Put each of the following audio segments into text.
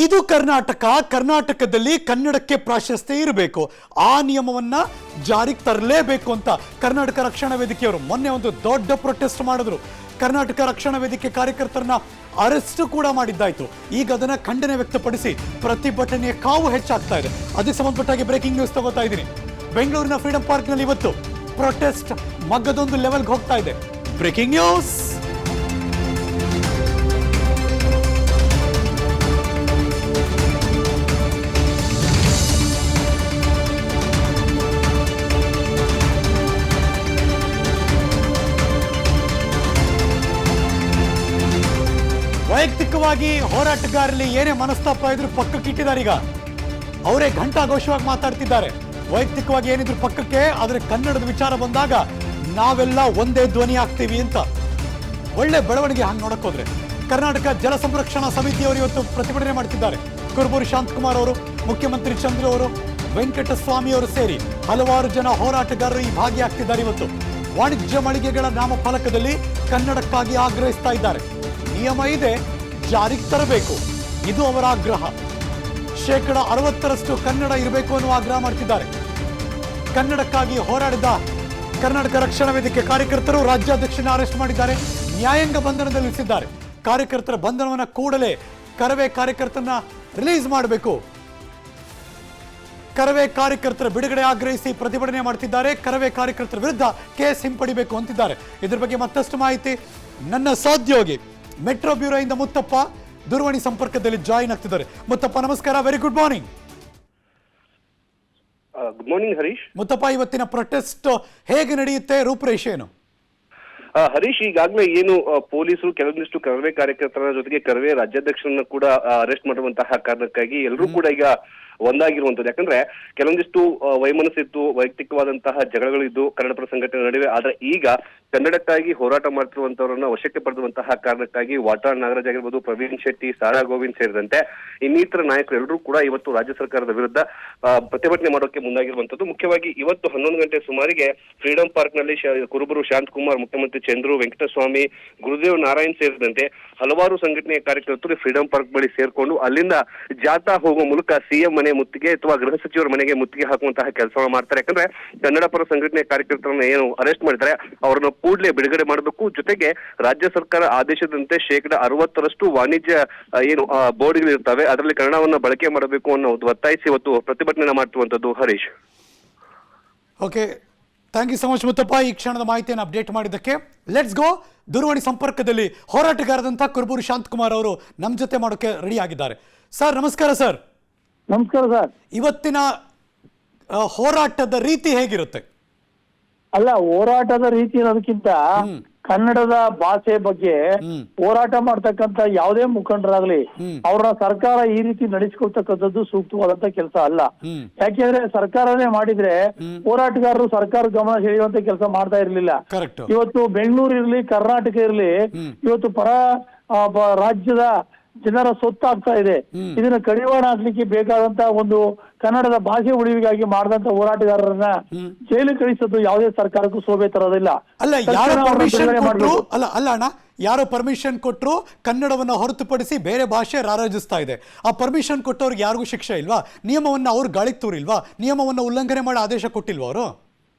ಇದು ಕರ್ನಾಟಕದಲ್ಲಿ ಕನ್ನಡಕ್ಕೆ ಪ್ರಾಶಸ್ತ್ಯ ಇರಬೇಕು, ಆ ನಿಯಮವನ್ನ ಜಾರಿಗೆ ತರಲೇಬೇಕು ಅಂತ ಕರ್ನಾಟಕ ರಕ್ಷಣಾ ವೇದಿಕೆಯವರು ಮೊನ್ನೆ ಒಂದು ದೊಡ್ಡ ಪ್ರೊಟೆಸ್ಟ್ ಮಾಡಿದ್ರು. ಕರ್ನಾಟಕ ರಕ್ಷಣಾ ವೇದಿಕೆ ಕಾರ್ಯಕರ್ತರನ್ನ ಅರೆಸ್ಟ್ ಕೂಡ ಮಾಡಿದ್ದಾಯ್ತು. ಈಗ ಅದನ್ನ ಖಂಡನೆ ವ್ಯಕ್ತಪಡಿಸಿ ಪ್ರತಿಭಟನೆಯ ಕಾವು ಹೆಚ್ಚಾಗ್ತಾ ಇದೆ. ಅದಕ್ಕೆ ಸಂಬಂಧಪಟ್ಟಾಗಿ ಬ್ರೇಕಿಂಗ್ ನ್ಯೂಸ್ ತಗೋತಾ ಇದ್ದೀನಿ. ಬೆಂಗಳೂರಿನ ಫ್ರೀಡಂ ಪಾರ್ಕ್ ನಲ್ಲಿ ಇವತ್ತು ಪ್ರೊಟೆಸ್ಟ್ ಮಗ್ಗದೊಂದು ಲೆವೆಲ್ಗೆ ಹೋಗ್ತಾ ಇದೆ. Breaking news. ವೈಯಕ್ತಿಕವಾಗಿ ಹೋರಾಟಗಾರರಲ್ಲಿ ಏನೇ ಮನಸ್ತಾಪ ಇದ್ರು ಪಕ್ಕಕ್ಕೆ ಇಟ್ಟಿದ್ದಾರೆ. ಈಗ ಅವರೇ ಘಂಟಾಘೋಷವಾಗಿ ಮಾತಾಡ್ತಿದ್ದಾರೆ. ವೈಯಕ್ತಿಕವಾಗಿ ಏನಿದ್ರು ಪಕ್ಕಕ್ಕೆ, ಆದರೆ ಕನ್ನಡದ ವಿಚಾರ ಬಂದಾಗ ನಾವೆಲ್ಲ ಒಂದೇ ಧ್ವನಿ ಆಗ್ತೀವಿ ಅಂತ. ಒಳ್ಳೆ ಬೆಳವಣಿಗೆ ಹಂಗೆ ನೋಡಕ್ ಹೋದ್ರೆ. ಕರ್ನಾಟಕ ಜಲ ಸಂರಕ್ಷಣಾ ಸಮಿತಿಯವರು ಇವತ್ತು ಪ್ರತಿಭಟನೆ ಮಾಡ್ತಿದ್ದಾರೆ. ಕುರುಬೂರು ಶಾಂತಕುಮಾರ್ ಅವರು, ಮುಖ್ಯಮಂತ್ರಿ ಚಂದ್ರು ಅವರು, ವೆಂಕಟಸ್ವಾಮಿ ಅವರು ಸೇರಿ ಹಲವಾರು ಜನ ಹೋರಾಟಗಾರರು ಈ ಭಾಗಿಯಾಗ್ತಿದ್ದಾರೆ. ಇವತ್ತು ವಾಣಿಜ್ಯ ಮಳಿಗೆಗಳ ನಾಮಫಲಕದಲ್ಲಿ ಕನ್ನಡಕ್ಕಾಗಿ ಆಗ್ರಹಿಸ್ತಾ ಇದ್ದಾರೆ. ನಿಯಮ ಇದೆ, ಜಾರಿಗೆ ತರಬೇಕು, ಇದು ಅವರ ಆಗ್ರಹ. 60% ಕನ್ನಡ ಇರಬೇಕು ಅನ್ನುವ ಆಗ್ರಹ ಮಾಡ್ತಿದ್ದಾರೆ. ಕನ್ನಡಕ್ಕಾಗಿ ಹೋರಾಡಿದ ಕರ್ನಾಟಕ ರಕ್ಷಣಾ ವೇದಿಕೆ ಕಾರ್ಯಕರ್ತರು ರಾಜ್ಯಾಧ್ಯಕ್ಷನ ಅರೆಸ್ಟ್ ಮಾಡಿದ್ದಾರೆ, ನ್ಯಾಯಾಂಗ ಬಂಧನದಲ್ಲಿರಿಸಿದ್ದಾರೆ. ಕಾರ್ಯಕರ್ತರ ಬಂಧನವನ್ನು ಕೂಡಲೇ ಕರವೇ ಕಾರ್ಯಕರ್ತರನ್ನ ರಿಲೀಸ್ ಮಾಡಬೇಕು. ಕರವೇ ಕಾರ್ಯಕರ್ತರ ಬಿಡುಗಡೆ ಆಗ್ರಹಿಸಿ ಪ್ರತಿಭಟನೆ ಮಾಡ್ತಿದ್ದಾರೆ. ಕರವೇ ಕಾರ್ಯಕರ್ತರ ವಿರುದ್ಧ ಕೇಸ್ ಹಿಂಪಡಿಬೇಕು ಅಂತಿದ್ದಾರೆ. ಇದ್ರ ಬಗ್ಗೆ ಮತ್ತಷ್ಟು ಮಾಹಿತಿ ನನ್ನ ಸಹೋದ್ಯೋಗಿ ಮೆಟ್ರೋ ಬ್ಯೂರೋ ಇಂದ ಮುತ್ತಪ್ಪ ದೂರವಾಣಿ ಸಂಪರ್ಕದಲ್ಲಿ ಜಾಯಿನ್ ಆಗ್ತಿದ್ದಾರೆ. ಮುತ್ತಪ್ಪ ನಮಸ್ಕಾರ, very good morning. Good morning Harish. Muthappa, ಇವತ್ತಿನ ಪ್ರೊಟೆಸ್ಟ್ ಹೇಗೆ ನಡೆಯುತ್ತೆ, ರೂಪರೇಷೆ ಏನು? ಹರೀಶ್, ಈಗಾಗಲೇ ಏನು ಪೊಲೀಸರು ಕೆಲವೊಂದಿಷ್ಟು ಕರವೇ ಕಾರ್ಯಕರ್ತರ ಜೊತೆಗೆ ಕರವೇ ರಾಜ್ಯಾಧ್ಯಕ್ಷರನ್ನ ಕೂಡ ಅರೆಸ್ಟ್ ಮಾಡುವಂತಹ ಕಾರಣಕ್ಕಾಗಿ ಎಲ್ಲರೂ ಕೂಡ ಈಗ ಒಂದಾಗಿರುವಂತದ್ದು. ಯಾಕಂದ್ರೆ ಕೆಲವೊಂದಿಷ್ಟು ವೈಮನಸ್ಸಿತ್ತು, ವೈಯಕ್ತಿಕವಾದಂತಹ ಜಗಳಗಳಿದ್ದು ಕನ್ನಡಪರ ಸಂಘಟನೆ ನಡುವೆ. ಆದ್ರೆ ಈಗ ಕನ್ನಡಕ್ಕಾಗಿ ಹೋರಾಟ ಮಾಡ್ತಿರುವಂತವರನ್ನ ವಶಕ್ಕೆ ಪಡೆದುವಂತಹ ಕಾರಣಕ್ಕಾಗಿ ವಾಟಾಳ್ ನಾಗರಾಜ್ ಆಗಿರ್ಬೋದು, ಪ್ರವೀಣ್ ಶೆಟ್ಟಿ, ಸಾರಾ ಗೋವಿಂದ್ ಸೇರಿದಂತೆ ಇನ್ನಿತರ ನಾಯಕರು ಎಲ್ಲರೂ ಕೂಡ ಇವತ್ತು ರಾಜ್ಯ ಸರ್ಕಾರದ ವಿರುದ್ಧ ಪ್ರತಿಭಟನೆ ಮಾಡೋಕೆ ಮುಂದಾಗಿರುವಂತದ್ದು. ಮುಖ್ಯವಾಗಿ ಇವತ್ತು 11 ಗಂಟೆ ಸುಮಾರಿಗೆ ಫ್ರೀಡಂ ಪಾರ್ಕ್ ನಲ್ಲಿ ಕುರುಬೂರು ಶಾಂತಕುಮಾರ್, ಮುಖ್ಯಮಂತ್ರಿ ಚಂದ್ರು, ವೆಂಕಟಸ್ವಾಮಿ, ಗುರುದೇವ್ ನಾರಾಯಣ್ ಸೇರಿದಂತೆ ಹಲವಾರು ಸಂಘಟನೆಯ ಕಾರ್ಯಕರ್ತರು ಫ್ರೀಡಂ ಪಾರ್ಕ್ ಬಳಿ ಸೇರ್ಕೊಂಡು ಅಲ್ಲಿಂದ ಜಾಥಾ ಹೋಗುವ ಮೂಲಕ ಸಿಎಂ ಮನೆ ಮುತ್ತಿಗೆ ಅಥವಾ ಗೃಹ ಸಚಿವರ ಮನೆಗೆ ಮುತ್ತಿಗೆ ಹಾಕುವಂತಹ ಕೆಲಸವನ್ನು ಮಾಡ್ತಾರೆ. ಯಾಕಂದ್ರೆ ಕನ್ನಡ ಪರ ಸಂಘಟನೆಯ ಕಾರ್ಯಕರ್ತರನ್ನ ಏನು ಅರೆಸ್ಟ್ ಮಾಡಿದ್ದಾರೆ ಅವರನ್ನು ಕೂಡಲೇ ಬಿಡುಗಡೆ ಮಾಡಬೇಕು. ಜೊತೆಗೆ ರಾಜ್ಯ ಸರ್ಕಾರ ಆದೇಶದಂತೆ 60% ವಾಣಿಜ್ಯ ಏನು ಬೋರ್ಡ್ಗಳು ಇರ್ತವೆ ಅದರಲ್ಲಿ ಕನ್ನಡವನ್ನ ಬಳಕೆ ಮಾಡಬೇಕು ಅನ್ನೋ ಒತ್ತಾಯಿಸಿ ಇವತ್ತು ಪ್ರತಿಭಟನೆ ಮಾಡ್ತಿರುವಂತದ್ದು. Harish, okay, thank you so much Muthappa, ಈ ಕ್ಷಣದ ಮಾಹಿತಿಯನ್ನು ಅಪ್ಡೇಟ್ ಮಾಡಿದ್ದಕ್ಕೆ. Let's go. ದೂರವಾಣಿ ಸಂಪರ್ಕದಲ್ಲಿ ಹೋರಾಟಗಾರದಂತ ಕುರುಬೂರು ಶಾಂತಕುಮಾರ್ ಅವರು ನಮ್ಮ ಜೊತೆ ಮಾಡೋಕೆ ರೆಡಿ ಆಗಿದ್ದಾರೆ. ಸರ್ ನಮಸ್ಕಾರ. ಸರ್ ನಮಸ್ಕಾರ ಸರ್. ಇವತ್ತಿನ ಹೋರಾಟದ ರೀತಿ ಹೇಗಿರುತ್ತೆ? ಅಲ್ಲ, ಹೋರಾಟದ ರೀತಿ ಅನ್ನೋದಕ್ಕಿಂತ ಕನ್ನಡದ ಭಾಷೆ ಬಗ್ಗೆ ಹೋರಾಟ ಮಾಡ್ತಕ್ಕಂತ ಯಾವುದೇ ಮುಖಂಡರಾಗ್ಲಿ ಅವ್ರನ್ನ ಸರ್ಕಾರ ಈ ರೀತಿ ನಡೆಸಿಕೊಳ್ತಕ್ಕಂಥದ್ದು ಸೂಕ್ತವಾದಂತ ಕೆಲಸ ಅಲ್ಲ. ಯಾಕೆಂದ್ರೆ ಸರ್ಕಾರನೇ ಮಾಡಿದ್ರೆ ಹೋರಾಟಗಾರರು ಸರ್ಕಾರ ಗಮನ ಸೆಳೆಯುವಂತ ಕೆಲಸ ಮಾಡ್ತಾ ಇರ್ಲಿಲ್ಲ. ಇವತ್ತು ಬೆಂಗಳೂರು ಇರ್ಲಿ, ಕರ್ನಾಟಕ ಇರ್ಲಿ, ಇವತ್ತು ಪರ ರಾಜ್ಯದ ಜನರ ಸೊತ್ತಾಗ್ತಾ ಇದೆ. ಇದನ್ನ ಕಡಿವಾಣ ಹಾಕ್ಲಿಕ್ಕೆ ಬೇಕಾದಂತ ಒಂದು ಕನ್ನಡದ ಭಾಷೆ ಉಳಿವಿಗಾಗಿ ಮಾಡಿದಂತ ಹೋರಾಟಗಾರರನ್ನ ಜೈಲಿಗೆ ಕಳಿಸೋದು ಯಾವುದೇ ಸರ್ಕಾರಕ್ಕೂ ಶೋಭೆ ತರೋದಿಲ್ಲ. ಯಾರೋ ಪರ್ಮಿಷನ್ ಕೊಟ್ಟರು, ಕನ್ನಡವನ್ನ ಹೊರತುಪಡಿಸಿ ಬೇರೆ ಭಾಷೆ ರಾರಾಜಿಸ್ತಾ ಇದೆ. ಆ ಪರ್ಮಿಷನ್ ಕೊಟ್ಟವ್ರಿಗೆ ಯಾರಿಗೂ ಶಿಕ್ಷೆ ಇಲ್ವಾ? ನಿಯಮವನ್ನ ಅವ್ರು ಗಾಳಿಗೆ ತೂರಿಲ್ವಾ? ನಿಯಮವನ್ನ ಉಲ್ಲಂಘನೆ ಮಾಡಿ ಆದೇಶ ಕೊಟ್ಟಿಲ್ವಾ ಅವರು?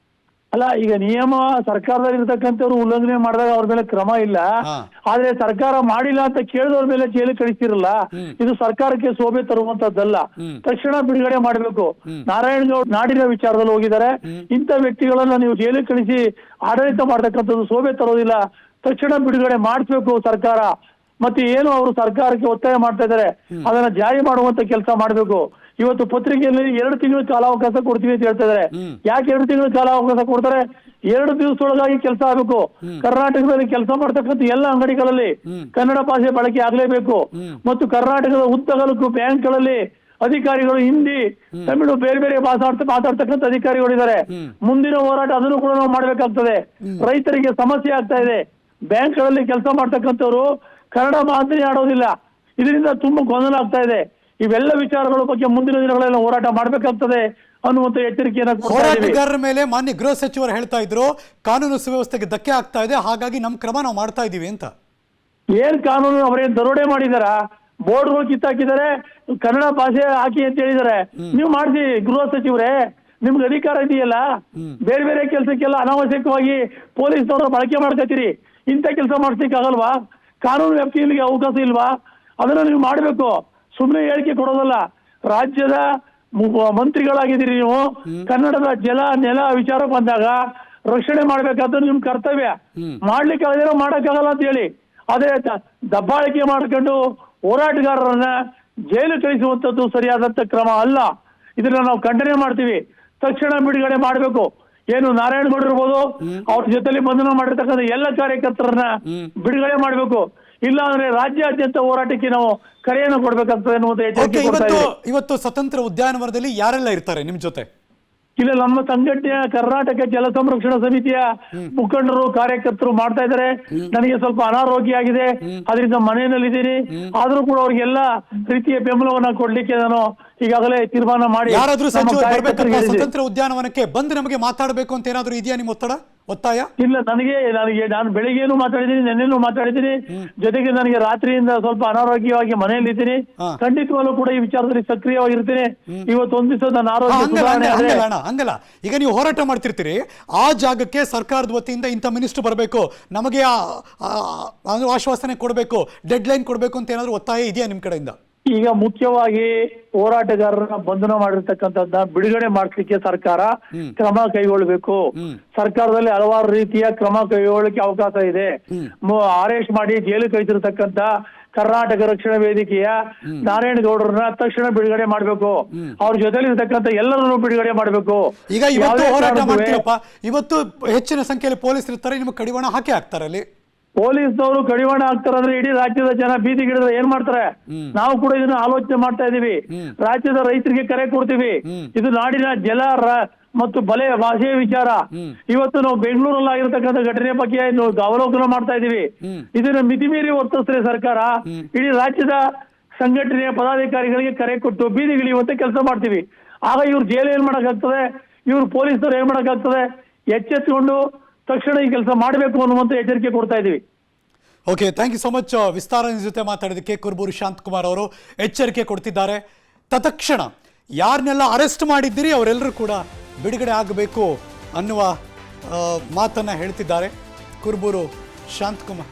ಅಲ್ಲ, ಈಗ ನಿಯಮ ಸರ್ಕಾರದಲ್ಲಿ ಇರ್ತಕ್ಕಂಥವ್ರು ಉಲ್ಲಂಘನೆ ಮಾಡಿದಾಗ ಅವ್ರ ಮೇಲೆ ಕ್ರಮ ಇಲ್ಲ. ಆದ್ರೆ ಸರ್ಕಾರ ಮಾಡಿಲ್ಲ ಅಂತ ಕೇಳಿದವ್ರ ಮೇಲೆ ಜೈಲಿಗೆ ಕಳಿಸ್ತಿರಲ್ಲ, ಇದು ಸರ್ಕಾರಕ್ಕೆ ಶೋಭೆ ತರುವಂತದ್ದಲ್ಲ. ತಕ್ಷಣ ಬಿಡುಗಡೆ ಮಾಡಬೇಕು. ನಾರಾಯಣಗೌಡ ನಾಡಿನ ವಿಚಾರದಲ್ಲಿ ಹೋಗಿದ್ದಾರೆ. ಇಂಥ ವ್ಯಕ್ತಿಗಳನ್ನ ನೀವು ಜೈಲಿಗೆ ಕಳಿಸಿ ಆಡಳಿತ ಮಾಡ್ತಕ್ಕಂಥದ್ದು ಶೋಭೆ ತರೋದಿಲ್ಲ. ತಕ್ಷಣ ಬಿಡುಗಡೆ ಮಾಡಿಸ್ಬೇಕು ಸರ್ಕಾರ. ಮತ್ತೆ ಏನು ಅವರು ಸರ್ಕಾರಕ್ಕೆ ಒತ್ತಾಯ ಮಾಡ್ತಾ ಇದ್ದಾರೆ ಅದನ್ನ ಜಾರಿ ಮಾಡುವಂತ ಕೆಲಸ ಮಾಡ್ಬೇಕು. ಇವತ್ತು ಪತ್ರಿಕೆಯಲ್ಲಿ 2 ತಿಂಗಳ ಕಾಲಾವಕಾಶ ಕೊಡ್ತೀವಿ ಅಂತ ಹೇಳ್ತಾ ಇದಾರೆ. ಯಾಕೆ 2 ತಿಂಗಳ ಕಾಲಾವಕಾಶ ಕೊಡ್ತಾರೆ? 2 ದಿವಸದೊಳಗಾಗಿ ಕೆಲಸ ಆಗಬೇಕು. ಕರ್ನಾಟಕದಲ್ಲಿ ಕೆಲಸ ಮಾಡ್ತಕ್ಕಂಥ ಎಲ್ಲ ಅಂಗಡಿಗಳಲ್ಲಿ ಕನ್ನಡ ಭಾಷೆ ಬಳಕೆ ಆಗ್ಲೇಬೇಕು. ಮತ್ತು ಕರ್ನಾಟಕದ ಉದ್ದಗಲಕ್ಕೂ ಬ್ಯಾಂಕ್ಗಳಲ್ಲಿ ಅಧಿಕಾರಿಗಳು ಹಿಂದಿ, ತಮಿಳು, ಬೇರೆ ಬೇರೆ ಮಾತಾಡ್ತಕ್ಕಂಥ ಅಧಿಕಾರಿಗಳು ಇದ್ದಾರೆ. ಮುಂದಿನ ಹೋರಾಟ ಅದನ್ನು ಕೂಡ ನಾವು ಮಾಡ್ಬೇಕಾಗ್ತದೆ. ರೈತರಿಗೆ ಸಮಸ್ಯೆ ಆಗ್ತಾ ಇದೆ. ಬ್ಯಾಂಕ್ಗಳಲ್ಲಿ ಕೆಲಸ ಮಾಡ್ತಕ್ಕಂಥವ್ರು ಕನ್ನಡ ಮಾತನೇ ಆಡೋದಿಲ್ಲ. ಇದರಿಂದ ತುಂಬಾ ಗೊಂದಲ ಆಗ್ತಾ ಇದೆ. ಇವೆಲ್ಲ ವಿಚಾರಗಳ ಬಗ್ಗೆ ಮುಂದಿನ ದಿನಗಳಲ್ಲಿ ಹೋರಾಟ ಮಾಡಬೇಕಾಗ್ತದೆ ಅನ್ನುವಂತ ಎಚ್ಚರಿಕೆಯನ್ನು ಹೋರಾಟಗಾರರ ಮೇಲೆ ಮಾನ್ಯ ಗೃಹ ಸಚಿವರು ಹೇಳ್ತಾ ಇದ್ರು, ಕಾನೂನು ಸುವ್ಯವಸ್ಥೆಗೆ ಧಕ್ಕೆ ಆಗ್ತಾ ಇದೆ, ಹಾಗಾಗಿ ನಮ್ಮ ಕ್ರಮ ನಾವು ಮಾಡ್ತಾ ಇದೀವಿ ಅಂತ. ಏನ್ ಕಾನೂನು? ಅವರೇನ್ ದರೋಡೆ ಮಾಡಿದಾರ? ಬೋರ್ಡ್ಗಳು ಕಿತ್ತಾಕಿದ್ದಾರೆ, ಕನ್ನಡ ಭಾಷೆ ಹಾಕಿ ಅಂತ ಹೇಳಿದ್ದಾರೆ. ನೀವು ಮಾಡ್ಸಿ ಗೃಹ ಸಚಿವರೇ, ನಿಮ್ಗೆ ಅಧಿಕಾರ ಇದೆಯಲ್ಲ. ಬೇರೆ ಬೇರೆ ಕೆಲಸಕ್ಕೆಲ್ಲ ಅನಾವಶ್ಯಕವಾಗಿ ಪೊಲೀಸ್ನವ್ರ ಬಳಕೆ ಮಾಡ್ಕೊತೀರಿ. ಇಂಥ ಕೆಲಸ ಮಾಡ್ಲಿಕ್ಕೆ ಆಗಲ್ವಾ? ಕಾನೂನು ವ್ಯಾಪ್ತಿಯಲ್ಲಿ ಅವಕಾಶ ಇಲ್ವಾ? ಅದನ್ನ ನೀವು ಮಾಡಬೇಕು. ಸುಮ್ಮನೆ ಹೇಳಿಕೆ ಕೊಡೋದಲ್ಲ. ರಾಜ್ಯದ ಮಂತ್ರಿಗಳಾಗಿದ್ದೀರಿ ನೀವು. ಕನ್ನಡದ ಜಲ ನೆಲ ವಿಚಾರ ಬಂದಾಗ ರಕ್ಷಣೆ ಮಾಡ್ಬೇಕಾದ್ರೆ ನಿಮ್ ಕರ್ತವ್ಯ. ಮಾಡ್ಲಿಕ್ಕೆ ಆಗದೇನೋ ಮಾಡಕ್ಕಾಗಲ್ಲ ಅಂತ ಹೇಳಿ ಅದೇ ದಬ್ಬಾಳಿಕೆ ಮಾಡ್ಕೊಂಡು ಹೋರಾಟಗಾರರನ್ನ ಜೈಲು ಕಳಿಸುವಂತದ್ದು ಸರಿಯಾದಂತ ಕ್ರಮ ಅಲ್ಲ. ಇದನ್ನ ನಾವು ಖಂಡನೆ ಮಾಡ್ತೀವಿ. ತಕ್ಷಣ ಬಿಡುಗಡೆ ಮಾಡಬೇಕು. ಏನು ನಾರಾಯಣಗೌಡ ಇರ್ಬೋದು, ಅವ್ರ ಜೊತೆಲಿ ಬಂಧನ ಮಾಡಿರ್ತಕ್ಕಂಥ ಎಲ್ಲ ಕಾರ್ಯಕರ್ತರನ್ನ ಬಿಡುಗಡೆ ಮಾಡಬೇಕು. ಇಲ್ಲ ಅಂದ್ರೆ ರಾಜ್ಯಾದ್ಯಂತ ಹೋರಾಟಕ್ಕೆ ನಾವು ಕರೆಯನ್ನು ಕೊಡ್ಬೇಕಾಗ್ತದೆ ಅನ್ನುವಂತ ಎಚ್ಚರಿಕೆ ಕೊಡ್ತಾ ಇದ್ದೀವಿ. ಇವತ್ತು ಸ್ವತಂತ್ರ ಉದ್ಯಾನವನದಲ್ಲಿ ಯಾರೆಲ್ಲ ಇರ್ತಾರೆ ನಿಮ್ ಜೊತೆ? ಇಲ್ಲ, ನಮ್ಮ ಸಂಘಟನೆಯ ಕರ್ನಾಟಕ ಜಲ ಸಂರಕ್ಷಣಾ ಸಮಿತಿಯ ಮುಖಂಡರು ಕಾರ್ಯಕರ್ತರು ಮಾಡ್ತಾ ಇದ್ದಾರೆ. ನನಗೆ ಸ್ವಲ್ಪ ಅನಾರೋಗ್ಯ ಆಗಿದೆ, ಅದರಿಂದ ಮನೆಯಲ್ಲಿದ್ದೀನಿ. ಆದ್ರೂ ಕೂಡ ಅವ್ರಿಗೆಲ್ಲ ರೀತಿಯ ಬೆಂಬಲವನ್ನ ಕೊಡ್ಲಿಕ್ಕೆ ನಾನು ಈಗಾಗಲೇ ತೀರ್ಮಾನ ಮಾಡಿ ಯಾರಾದ್ರೂ ಸ್ವತಂತ್ರ ಉದ್ಯಾನವನಕ್ಕೆ ಬಂದು ನಮಗೆ ಮಾತಾಡಬೇಕು ಅಂತ ಏನಾದ್ರು ಇದೆಯಾ ನಿಮ್ಮ ಒತ್ತಾಯ? ಇಲ್ಲ, ನಾನು ಬೆಳಿಗ್ಗೆನೂ ಮಾತಾಡಿದ್ದೀನಿ, ನೆನ್ನೆನೂ ಮಾತಾಡಿದ್ದೀನಿ. ಜೊತೆಗೆ ನನಗೆ ರಾತ್ರಿಯಿಂದ ಸ್ವಲ್ಪ ಅನಾರೋಗ್ಯವಾಗಿ ಮನೆಯಲ್ಲಿದ್ದೀನಿ. ಖಂಡಿತವಾಗ್ಲೂ ಕೂಡ ಈ ವಿಚಾರದಲ್ಲಿ ಸಕ್ರಿಯವಾಗಿರ್ತೀನಿ. ಇವತ್ತು ಒಂದ್ ದಿವಸ ನನ್ನ ಆರೋಗ್ಯ ಸುಧಾರಣೆ ಆದ್ರೆ ಹಂಗಲ್ಲ. ಈಗ ನೀವು ಹೋರಾಟ ಮಾಡ್ತಿರ್ತೀರಿ, ಆ ಜಾಗಕ್ಕೆ ಸರ್ಕಾರದ ವತಿಯಿಂದ ಇಂಥ ಮಿನಿಸ್ಟರ್ ಬರಬೇಕು, ನಮಗೆ ಆಶ್ವಾಸನೆ ಕೊಡಬೇಕು, ಡೆಡ್ ಲೈನ್ ಕೊಡಬೇಕು ಅಂತ ಏನಾದ್ರು ಒತ್ತಾಯ ಇದೆಯಾ ನಿಮ್ ಕಡೆಯಿಂದ? ಈಗ ಮುಖ್ಯವಾಗಿ ಹೋರಾಟಗಾರರನ್ನ ಬಂಧನ ಮಾಡಿರ್ತಕ್ಕಂಥದ್ದನ್ನ ಬಿಡುಗಡೆ ಮಾಡಿಸ್ಲಿಕ್ಕೆ ಸರ್ಕಾರ ಕ್ರಮ ಕೈಗೊಳ್ಳಬೇಕು. ಸರ್ಕಾರದಲ್ಲಿ ಹಲವಾರು ರೀತಿಯ ಕ್ರಮ ಕೈಗೊಳ್ಳಲಿಕ್ಕೆ ಅವಕಾಶ ಇದೆ. ಅರೆಸ್ಟ್ ಮಾಡಿ ಜೈಲು ಕಳಿಸಿರ್ತಕ್ಕಂಥ ಕರ್ನಾಟಕ ರಕ್ಷಣಾ ವೇದಿಕೆಯ ನಾರಾಯಣಗೌಡರನ್ನ ತಕ್ಷಣ ಬಿಡುಗಡೆ ಮಾಡಬೇಕು. ಅವ್ರ ಜೊತೆಲಿ ಇರ್ತಕ್ಕಂಥ ಎಲ್ಲರನ್ನು ಬಿಡುಗಡೆ ಮಾಡಬೇಕು. ಈಗ ಇವತ್ತು ಹೋರಾಟ ಮಾಡ್ತೀರಪ್ಪ, ಇವತ್ತು ಹೆಚ್ಚಿನ ಸಂಖ್ಯೆಯಲ್ಲಿ ಪೊಲೀಸರು ಇರ್ತಾರೆ, ನಿಮಗೆ ಕಡಿವಾಣ ಹಾಕಿ ಹಾಕ್ತಾರೆ. ಅಲ್ಲಿ ಪೊಲೀಸ್ನವರು ಕಡಿವಾಣ ಆಗ್ತಾರಂದ್ರೆ ಇಡೀ ರಾಜ್ಯದ ಜನ ಬೀದಿಗಿಳಿದ್ರೆ ಏನ್ ಮಾಡ್ತಾರೆ? ನಾವು ಕೂಡ ಇದನ್ನ ಆಲೋಚನೆ ಮಾಡ್ತಾ ಇದೀವಿ. ರಾಜ್ಯದ ರೈತರಿಗೆ ಕರೆ ಕೊಡ್ತೀವಿ. ಇದು ನಾಡಿನ ಜಲ ಮತ್ತು ಬಲೆ ಭಾಷೆಯ ವಿಚಾರ. ಇವತ್ತು ನಾವು ಬೆಂಗಳೂರಲ್ಲಿ ಆಗಿರ್ತಕ್ಕಂಥ ಘಟನೆ ಬಗ್ಗೆ ಅವಲೋಕನ ಮಾಡ್ತಾ ಇದೀವಿ. ಇದನ್ನ ಮಿತಿಮೀರಿ ವರ್ತಿಸಿದ್ರೆ ಸರ್ಕಾರ ಇಡೀ ರಾಜ್ಯದ ಸಂಘಟನೆಯ ಪದಾಧಿಕಾರಿಗಳಿಗೆ ಕರೆ ಕೊಟ್ಟು ಬೀದಿಗಿಳಿಯುವಂತೆ ಕೆಲಸ ಮಾಡ್ತೀವಿ. ಆಗ ಇವ್ರು ಜೈಲು ಏನ್ ಮಾಡಕ್ಕಾಗ್ತದೆ? ಇವ್ರು ಪೊಲೀಸರು ಏನ್ ಮಾಡಕ್ಕಾಗ್ತದೆ? ಎಚ್ಚೆತ್ತುಕೊಂಡು ತಕ್ಷಣ ಈ ಕೆಲಸ ಮಾಡಬೇಕು ಅನ್ನುವಂತ ಎಚ್ಚರಿಕೆ ಕೊಡ್ತಾ ಇದೀವಿ. Okay, thank you so much. ವಿಸ್ತಾರ ಜೊತೆ ಮಾತಾಡೋದಕ್ಕೆ ಕುರುಬೂರು ಶಾಂತಕುಮಾರ್ ಅವರು ಎಚ್ಚರಿಕೆ ಕೊಡ್ತಿದ್ದಾರೆ. ತತ್ಕ್ಷಣ ಯಾರನ್ನೆಲ್ಲ ಅರೆಸ್ಟ್ ಮಾಡಿದ್ದೀರಿ ಅವರೆಲ್ಲರೂ ಕೂಡ ಬಿಡುಗಡೆ ಆಗಬೇಕು ಅನ್ನುವ ಮಾತನ್ನ ಹೇಳ್ತಿದ್ದಾರೆ ಕುರುಬೂರು ಶಾಂತಕುಮಾರ್.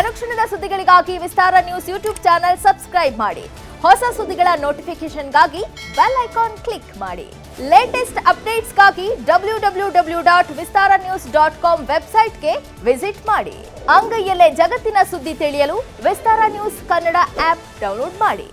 ಅನುಕ್ಷಣದ ಸುದ್ದಿಗಳಿಗಾಗಿ ವಿಸ್ತಾರ ನ್ಯೂಸ್ ಯೂಟ್ಯೂಬ್ ಚಾನೆಲ್ ಸಬ್ಸ್ಕ್ರೈಬ್ ಮಾಡಿ. ಹೊಸ ಸುದ್ದಿಗಳ ನೋಟಿಫಿಕೇಶನ್ಗಾಗಿ ಬೆಲ್ ಐಕಾನ್ ಕ್ಲಿಕ್ ಮಾಡಿ. ಲೇಟೆಸ್ಟ್ ಅಪ್ಡೇಟ್ಸ್ಗಾಗಿ www.vistaranews.com ವೆಬ್ಸೈಟ್ಗೆ ವಿಸಿಟ್ ಮಾಡಿ. ಅಂಗೈಯಲ್ಲೇ ಜಗತ್ತಿನ ಸುದ್ದಿ ತಿಳಿಯಲು ವಿಸ್ತಾರ ನ್ಯೂಸ್ ಕನ್ನಡ ಆಪ್ ಡೌನ್ಲೋಡ್ ಮಾಡಿ.